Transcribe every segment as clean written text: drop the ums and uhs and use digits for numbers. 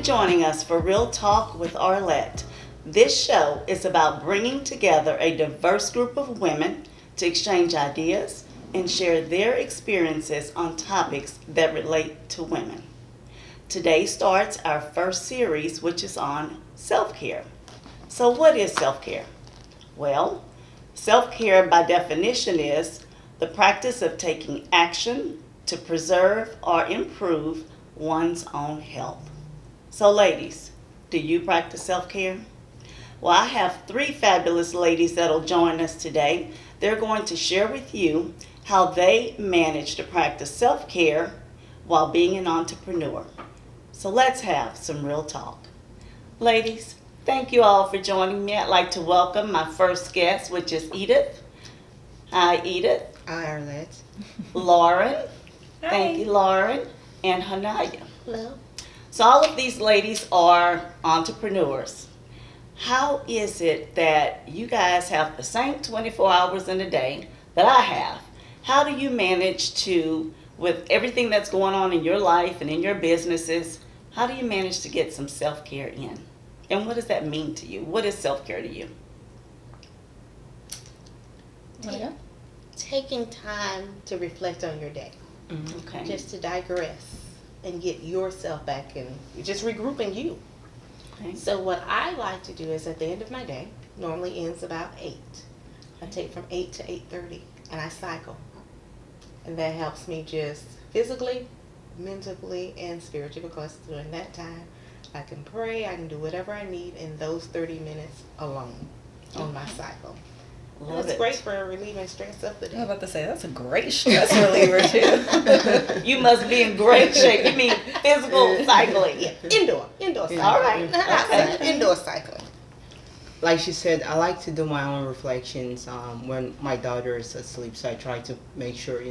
joining us for Real Talk with Arlette. This show is about bringing together a diverse group of women to exchange ideas and share their experiences on topics that relate to women. Today starts our first series, which is on self-care. So what is self-care? Well, self-care by definition is the practice of taking action to preserve or improve one's own health. So ladies, do you practice self-care? Well, I have three fabulous ladies that'll join us today. They're going to share with you how they manage to practice self-care while being an entrepreneur. So let's have some real talk. Ladies, thank you all for joining me. I'd like to welcome my first guest, which is Edith. Hi, Edith. Hi, Arlette. Lauren. Hi. Thank you, Lauren. And Hanaiya. Hello. So all of these ladies are entrepreneurs. How is it that you guys have the same 24 hours in a day that I have? How do you manage to, with everything that's going on in your life and in your businesses, how do you manage to get some self-care in? And what does that mean to you? What is self-care to you? Taking time to reflect on your day, Okay. just to digress and get yourself back and just regrouping you. Okay. So what I like to do is at the end of my day, normally ends about 8. I take from 8 to 8:30 and I cycle. And that helps me just physically, mentally, and spiritually, because during that time I can pray, I can do whatever I need in those 30 minutes alone on my cycle. And Love it's it. great for relieving stress of the I was day. about to say, that's a great stress reliever, too. You must be in great shape. You mean physical cycling? Yeah, indoor cycling. All right. Not outside, indoor cycling. Like she said, I like to do my own reflections when my daughter is asleep. So I try to make sure,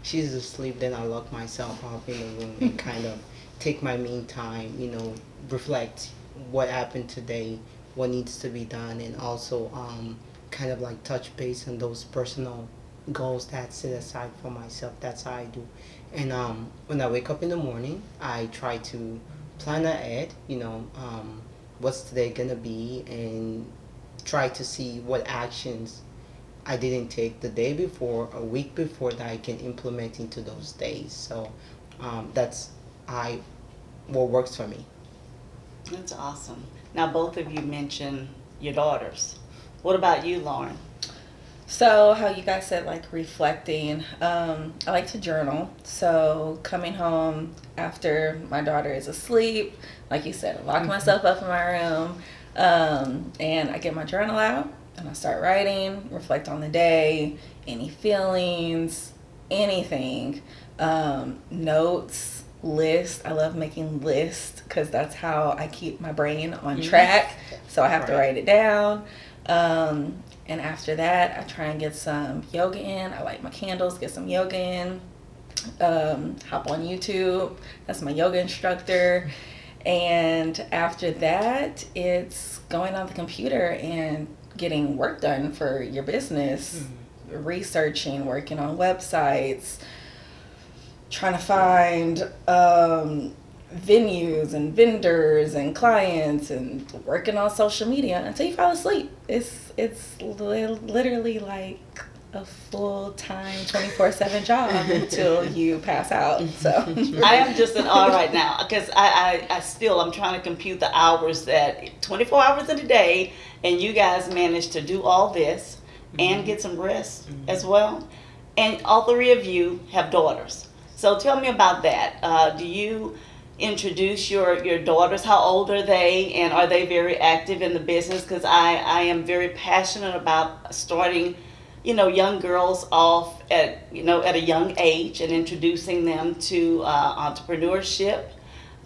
she's asleep. Then I lock myself up in the room and kind of take my me time, reflect what happened today, what needs to be done, and also kind of like touch base on those personal goals that set aside for myself. That's how I do. And when I wake up in the morning, I try to plan ahead, what's today gonna be, and try to see what actions I didn't take the day before, a week before, that I can implement into those days. So that's what works for me. That's awesome. Now, both of you mentioned your daughters. What about you, Lauren? So, how you guys said, like, reflecting, I like to journal. So, coming home after my daughter is asleep, like you said, I lock myself up in my room, and I get my journal out, and I start writing, reflect on the day, any feelings, anything, notes, lists. I love making lists because that's how I keep my brain on track. So I have to write it down. And after that, I try and get some yoga in. I light my candles, get some yoga in. Hop on YouTube. That's my yoga instructor. And after that, it's going on the computer and getting work done for your business. Researching, working on websites, trying to find venues and vendors and clients, and working on social media until you fall asleep. It's literally like a full-time 24/7 job until you pass out. So I am just in awe right now because I'm trying to compute the hours, that 24 hours in a day, and you guys managed to do all this and get some rest as well. And all three of you have daughters. So tell me about that. Do you introduce your daughters? How old are they, and are they very active in the business? Because I am very passionate about starting young girls off at a young age and introducing them to entrepreneurship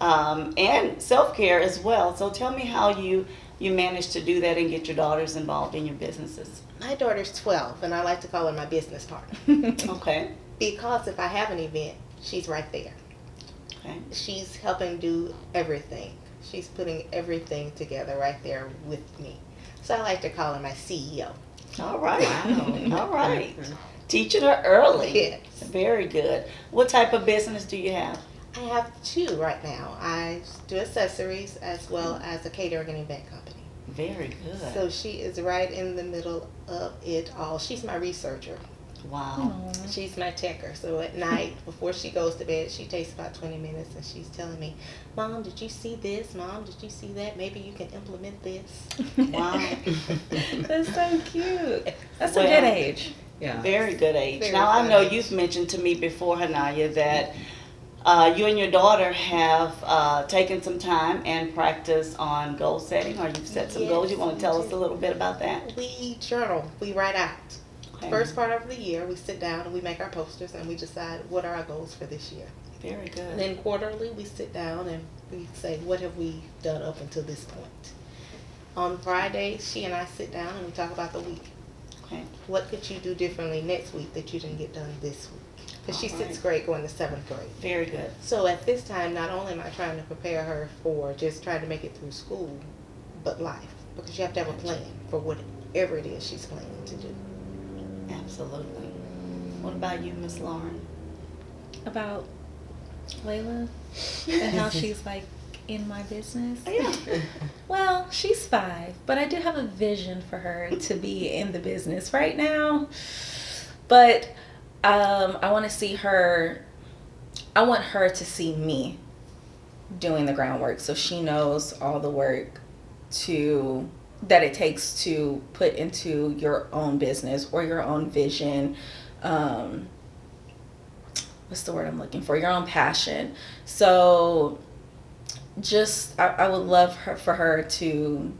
and self-care as well. So tell me how you managed to do that and get your daughters involved in your businesses. My daughter's 12, and I like to call her my business partner. Okay. Because if I have an event, she's right there. Okay. She's helping do everything. She's putting everything together right there with me. So I like to call her my CEO. All right. Wow. All right. Teaching her early. Yes. Very good. What type of business do you have? I have two right now. I do accessories as well as a catering and event company. Very good. So she is right in the middle of it all. She's my researcher. Wow. She's my checker. So at night, before she goes to bed, she takes about 20 minutes and she's telling me, Mom, did you see this? Mom, did you see that? Maybe you can implement this. Wow. That's so cute. That's a Well, good age. Yeah. Very good age. Very Now, I good know age. you've mentioned to me before, Hanaiya, that you and your daughter have taken some time and practice on goal setting, or you've set some goals. You want to tell us a little bit about that? We journal. We write out. Okay. First part of the year, we sit down and we make our posters and we decide what are our goals for this year. Very good. And then quarterly, we sit down and we say, what have we done up until this point? On Friday, she and I sit down and we talk about the week. Okay. What could you do differently next week that you didn't get done this week? Because she's All sixth right. grade going to seventh grade. Very good. So at this time, not only am I trying to prepare her for just trying to make it through school, but life. Because you have to have a plan for whatever it is she's planning to do. Absolutely. What about you, Miss Lauren? About Layla and how she's like in my business. Yeah. Well, she's 5, but I do have a vision for her to be in the business right now. But I want to see her. I want her to see me doing the groundwork, so she knows all the work that it takes to put into your own business or your own vision. What's the word I'm looking for? Your own passion. So just I would love for her to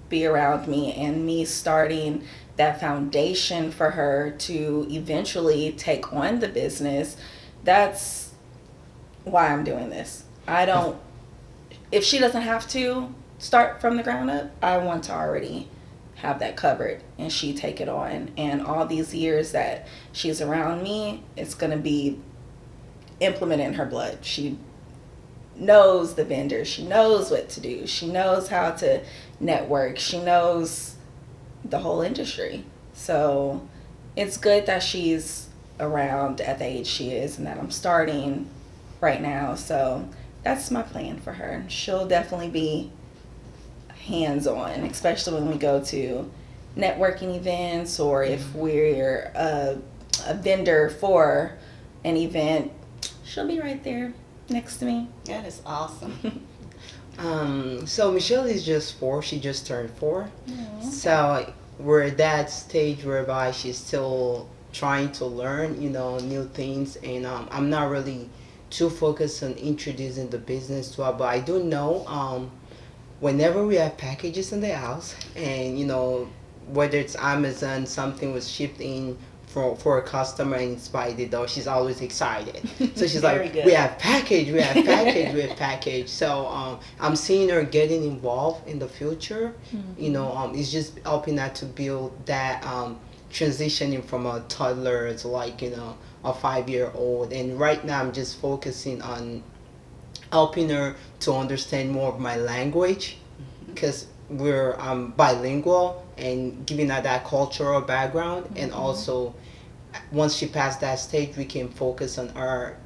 be around me, and me starting that foundation for her to eventually take on the business. That's why I'm doing this. If she doesn't have to start from the ground up, I want to already have that covered and she take it on. And all these years that she's around me, it's going to be implemented in her blood. She knows the vendors. She knows what to do. She knows how to network. She knows the whole industry. So it's good that she's around at the age she is and that I'm starting right now. So that's my plan for her. She'll definitely be hands-on, especially when we go to networking events, or if we're a vendor for an event, she'll be right there next to me. That is awesome. So Michelle is just 4. She just turned 4. So we're at that stage whereby she's still trying to learn, new things. And I'm not really too focused on introducing the business to her. But I do know whenever we have packages in the house, and whether it's Amazon, something was shipped in for a customer and it's by the door, she's always excited. So she's Very like, good. we have package, we have package, we have package. So I'm seeing her getting involved in the future. It's just helping her to build that transitioning from a toddler to like a 5-year-old. And right now I'm just focusing on helping her to understand more of my language, because we're bilingual, and giving her that cultural background. And also once she passed that stage, we can focus on her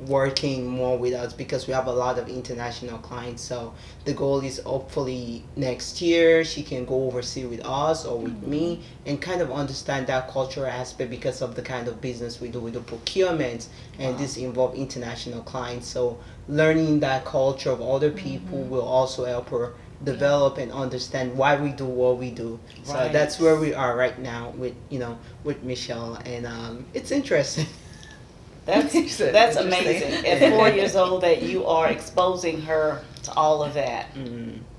working more with us, because we have a lot of international clients. So the goal is hopefully next year she can go overseas with us or with me and kind of understand that cultural aspect, because of the kind of business we do with the procurement, and this involve international clients. So learning that culture of other people will also help her develop and understand why we do what we do. So Right. that's where we are right now with with Michelle, and it's interesting. That's Interesting. amazing. At 4 years old, that you are exposing her to all of that.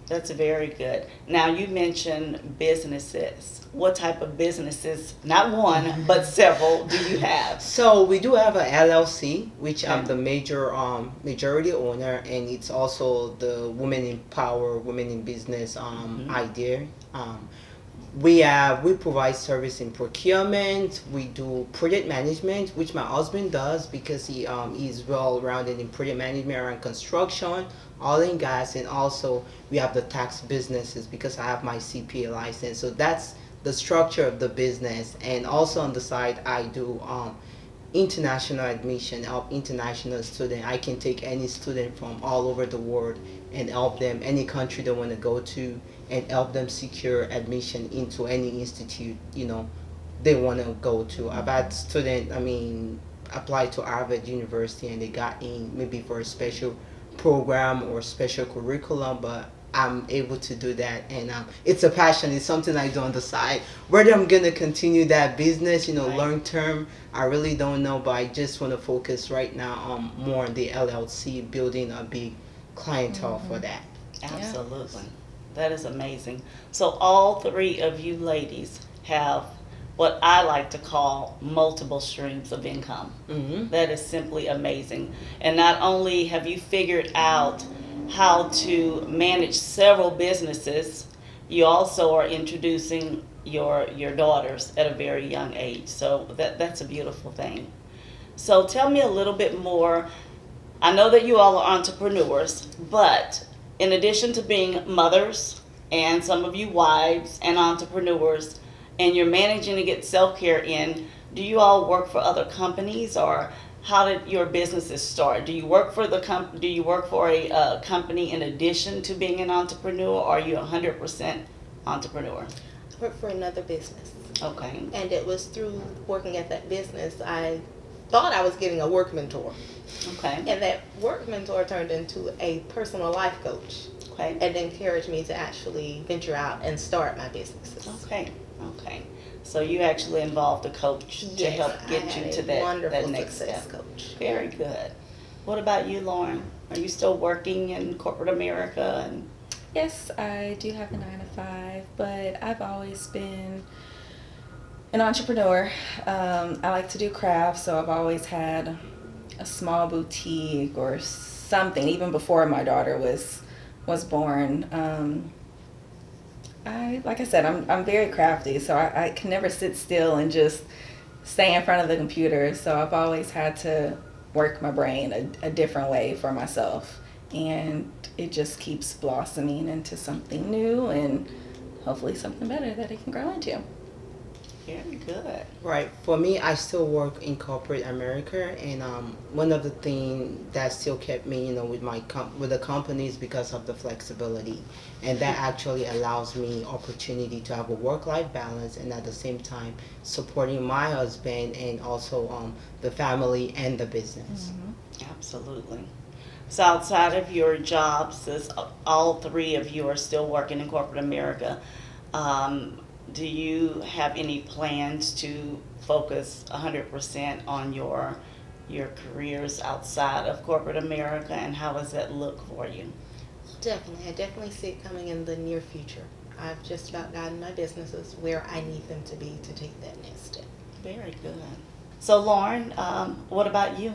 That's very good. Now, you mentioned businesses. What type of businesses? Not one, but several. Do you have? So we do have a LLC, which I'm Okay. the majority owner, and it's also the Women in Power, Women in Business idea. We provide service in procurement. We do project management, which my husband does, because he is well rounded in project management around construction, oil and gas, and also we have the tax businesses, because I have my CPA license. So that's the structure of the business. And also on the side, I do international admission, help international student. I can take any student from all over the world and help them any country they want to go to, and help them secure admission into any institute, they want to go to. I've had student, apply to Harvard University and they got in maybe for a special program or special curriculum, but I'm able to do that, and it's a passion. It's something I do on the side. Whether I'm gonna continue that business, Right. long term, I really don't know. But I just want to focus right now on more on the LLC, building a big clientele for that. Absolutely. That is amazing. So all three of you ladies have what I like to call multiple streams of income. Mm-hmm. That is simply amazing. And not only have you figured out how to manage several businesses, you also are introducing your daughters at a very young age. So that's a beautiful thing. So tell me a little bit more. I know that you all are entrepreneurs, but in addition to being mothers and some of you wives and entrepreneurs, and you're managing to get self-care in, do you all work for other companies, or how did your businesses start? Do you work for a company in addition to being an entrepreneur, or are you 100% entrepreneur? I work for another business. Okay. And it was through working at that business, I thought I was getting a work mentor. Okay. And that work mentor turned into a personal life coach Okay. and encouraged me to actually venture out and start my businesses. Okay. Okay. So you actually involved a coach to Yes, help I get had you to a that wonderful next success step. coach. Very good. What about you, Lauren? Are you still working in corporate America? And Yes, I do have a 9 to 5, but I've always been an entrepreneur. I like to do crafts, so I've always had a small boutique or something, even before my daughter was born. Like I said, I'm very crafty, so I can never sit still and just stay in front of the computer. So I've always had to work my brain a different way for myself, and it just keeps blossoming into something new and hopefully something better that it can grow into. very good. Right. For me, I still work in corporate America, and one of the things that still kept me, with with the company is because of the flexibility, and that actually allows me opportunity to have a work-life balance, and at the same time supporting my husband and also the family and the business. Absolutely. So outside of your jobs, since all three of you are still working in corporate America, do you have any plans to focus 100% on your careers outside of corporate America, and how does that look for you? Definitely. I definitely see it coming in the near future. I've just about gotten my businesses where I need them to be to take that next step. Very good. So Lauren, what about you?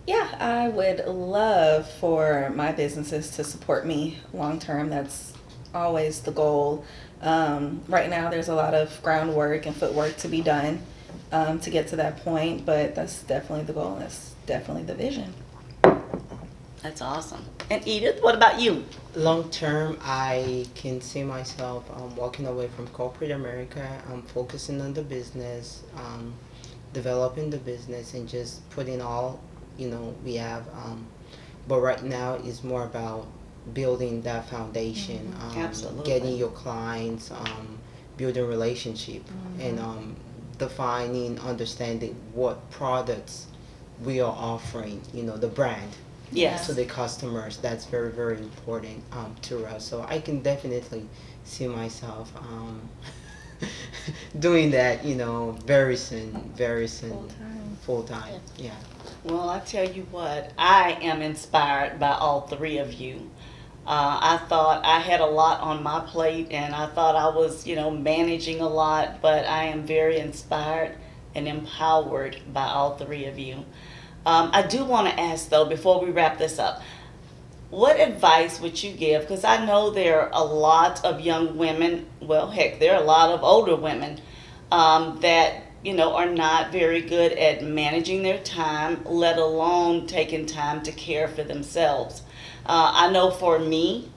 Yeah, I would love for my businesses to support me long term. That's always the goal. Right now, there's a lot of groundwork and footwork to be done to get to that point, but that's definitely the goal. That's definitely the vision. That's awesome. And Edith, what about you? Long term, I can see myself walking away from corporate America. I'm focusing on the business, developing the business, and just putting all we have. But right now, it's more about building that foundation, Absolutely. getting your clients, building relationship, and defining, understanding what products we are offering. The brand. Yes. To the customers. That's very, very important to us. So I can definitely see myself doing that, very soon. Full time. Yeah. Well, I tell you what, I am inspired by all three of you. I thought I had a lot on my plate, and I thought I was, managing a lot, but I am very inspired and empowered by all three of you. I do want to ask, though, before we wrap this up, what advice would you give? Because I know there are a lot of young women, well, heck, there are a lot of older women that, are not very good at managing their time, let alone taking time to care for themselves. I know for me,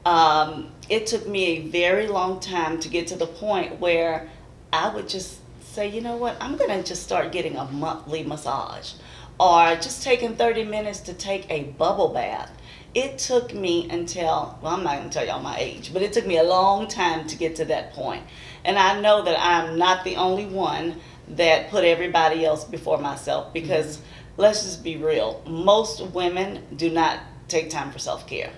it took me a very long time to get to the point where I would just say, you know what, I'm going to just start getting a monthly massage, or just taking 30 minutes to take a bubble bath. It took me until, well, I'm not going to tell y'all my age, but it took me a long time to get to that point. And I know that I'm not the only one that put everybody else before myself, because let's just be real, most women do not take time for self-care.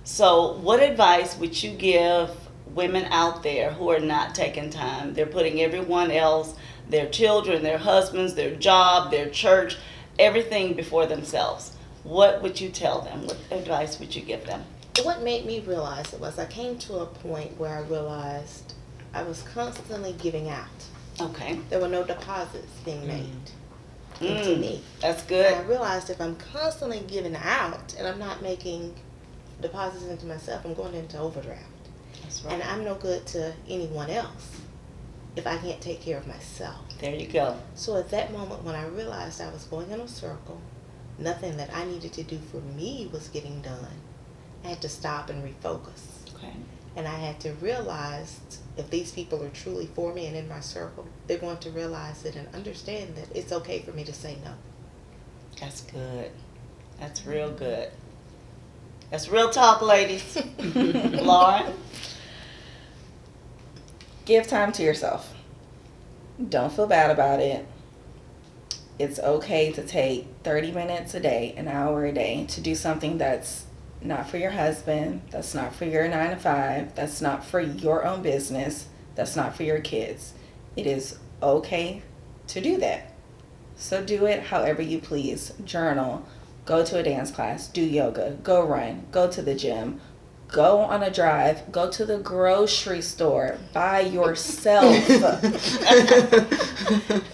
So what advice would you give women out there who are not taking time? They're putting everyone else, their children, their husbands, their job, their church, everything before themselves. What would you tell them? What advice would you give them? What made me realize it was I came to a point where I realized I was constantly giving out. Okay. There were no deposits being made into me. That's And good. I realized if I'm constantly giving out and I'm not making deposits into myself, I'm going into overdraft. That's right. And I'm no good to anyone else if I can't take care of myself. There you go. So at that moment when I realized I was going in a circle, nothing that I needed to do for me was getting done, I had to stop and refocus. Okay. And I had to realize if these people are truly for me and in my circle, they're going to realize it and understand that it's okay for me to say no. That's good. That's real good. That's real talk, ladies. Lauren? Give time to yourself. Don't feel bad about it. It's okay to take 30 minutes a day, an hour a day, to do something that's not for your husband, that's not for your 9 to 5, that's not for your own business, that's not for your kids. It is okay to do that. So do it however you please. Journal, go to a dance class, do yoga, go run, go to the gym, go on a drive, go to the grocery store by yourself.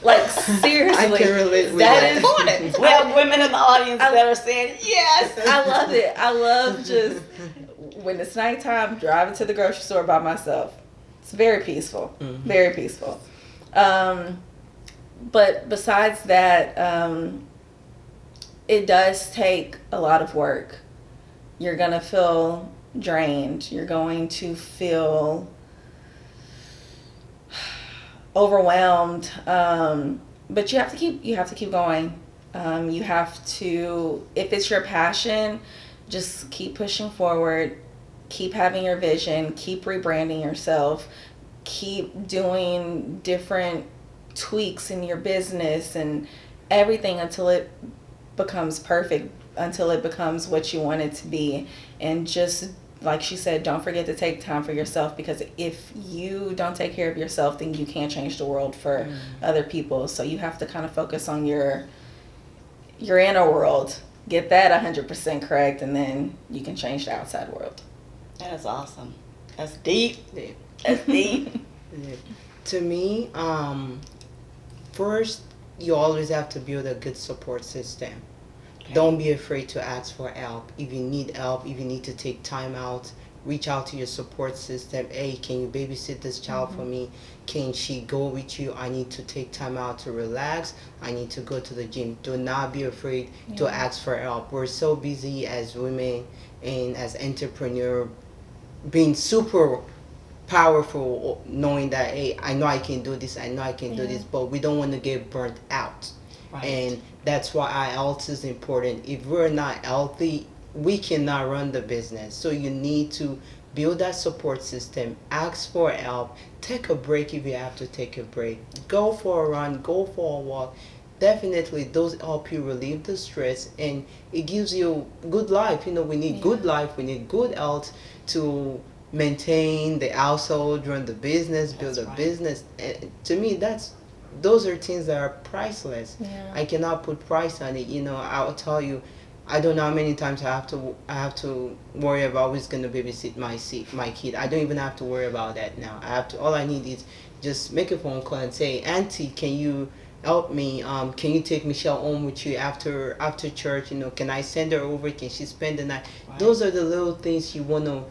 Like, seriously. I can relate with that that. is important. We have women in the audience that are saying, yes. I love it. I love just when it's nighttime, driving to the grocery store by myself. It's very peaceful. Mm-hmm. Very peaceful. But besides that, it does take a lot of work. You're going to feel drained. You're going to feel overwhelmed. But you have to keep going. You have to, if it's your passion, just keep pushing forward, keep having your vision, keep rebranding yourself, keep doing different tweaks in your business and everything until it becomes perfect, until it becomes what you want it to be. And just like she said, don't forget to take time for yourself, because if you don't take care of yourself, then you can't change the world for other people. So you have to kind of focus on your inner world, get that 100% correct, and then you can change the outside world. That is awesome. That's deep. Yeah. That's deep. Yeah. To me, first, you always have to build a good support system. Okay. Don't be afraid to ask for help. If you need help, if you need to take time out, reach out to your support system. Hey, can you babysit this child for me? Can she go with you? I need to take time out to relax. I need to go to the gym. Do not be afraid to ask for help. We're so busy as women and as entrepreneurs, being super powerful, knowing that, hey, I know I can do this, I know I can do this, but we don't want to get burnt out. Right. And that's why our health is important. If we're not healthy, we cannot run the business. So you need to build that support system, ask for help, take a break if you have to take a break, go for a run, go for a walk. Definitely those help you relieve the stress, and it gives you good life. You know, we need good life, we need good health to maintain the household, run the business, build a business. And to me, those are things that are priceless. I cannot put price on it. You know, I'll tell you, I don't know how many times I have to worry about who's gonna babysit my kid. I don't even have to worry about that now. All I need is just make a phone call and say, Auntie, can you help me? Can you take Michelle home with you after church? You know, can I send her over? Can she spend the night? Right. Those are the little things you wanna,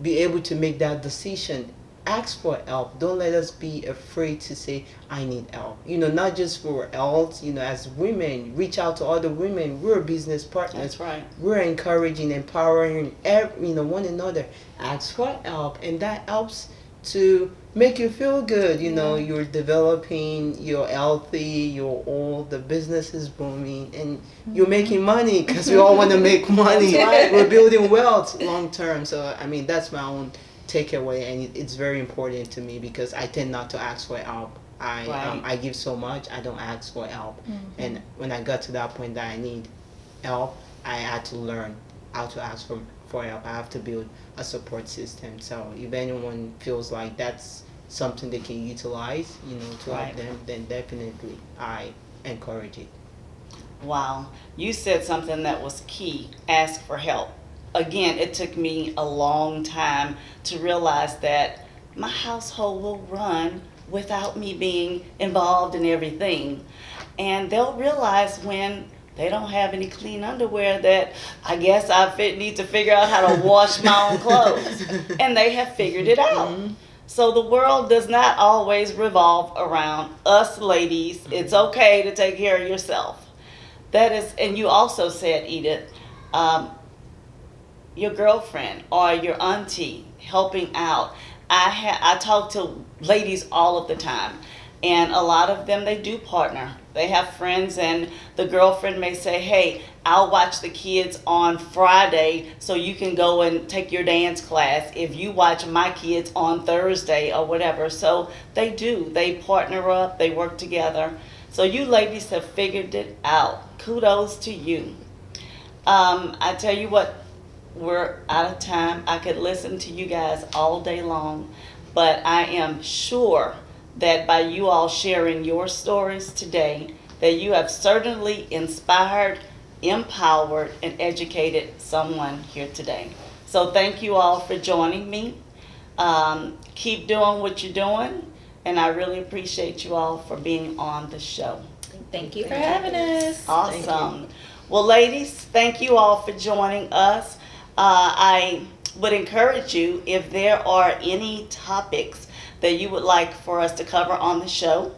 be able to make that decision. Ask for help. Don't let us be afraid to say, I need help. Not just for health, as women, reach out to other women. We're business partners. That's right. We're encouraging, empowering one another. Ask for help, and that helps to make you feel good. You know, you're developing, you're healthy, you're old, the business is booming, and you're making money because we all want to make money. That's right. We're building wealth long term. So, I mean, that's my own takeaway, and it's very important to me because I tend not to ask for help. I give so much, I don't ask for help. And when I got to that point that I need help, I had to learn how to ask for help. I have to build a support system. So if anyone feels like that's something they can utilize, you know, to help them, then definitely I encourage it. Wow. You said something that was key. Ask for help. Again, it took me a long time to realize that my household will run without me being involved in everything. And they'll realize when they don't have any clean underwear that I guess need to figure out how to wash my own clothes. And they have figured it out. So the world does not always revolve around us ladies. It's okay to take care of yourself. That is, and you also said, Edith, your girlfriend or your auntie helping out. I talk to ladies all of the time, and a lot of them, they do partner. They have friends, and the girlfriend may say, hey, I'll watch the kids on Friday so you can go and take your dance class if you watch my kids on Thursday or whatever. So they do. They partner up. They work together. So you ladies have figured it out. Kudos to you. I tell you what, we're out of time. I could listen to you guys all day long, but I am sure that by you all sharing your stories today, that you have certainly inspired, empowered, and educated someone here today. So thank you all for joining me. Keep doing what you're doing, and I really appreciate you all for being on the show. Thank you for having us. Awesome. Well, ladies, thank you all for joining us. I would encourage you, if there are any topics that you would like for us to cover on the show,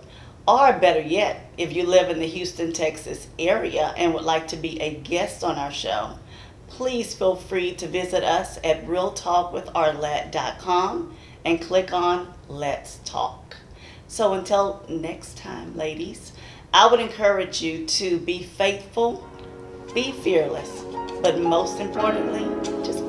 or better yet, if you live in the Houston, Texas area and would like to be a guest on our show, please feel free to visit us at realtalkwitharlette.com and click on Let's Talk. So until next time, ladies, I would encourage you to be faithful, be fearless, but most importantly, just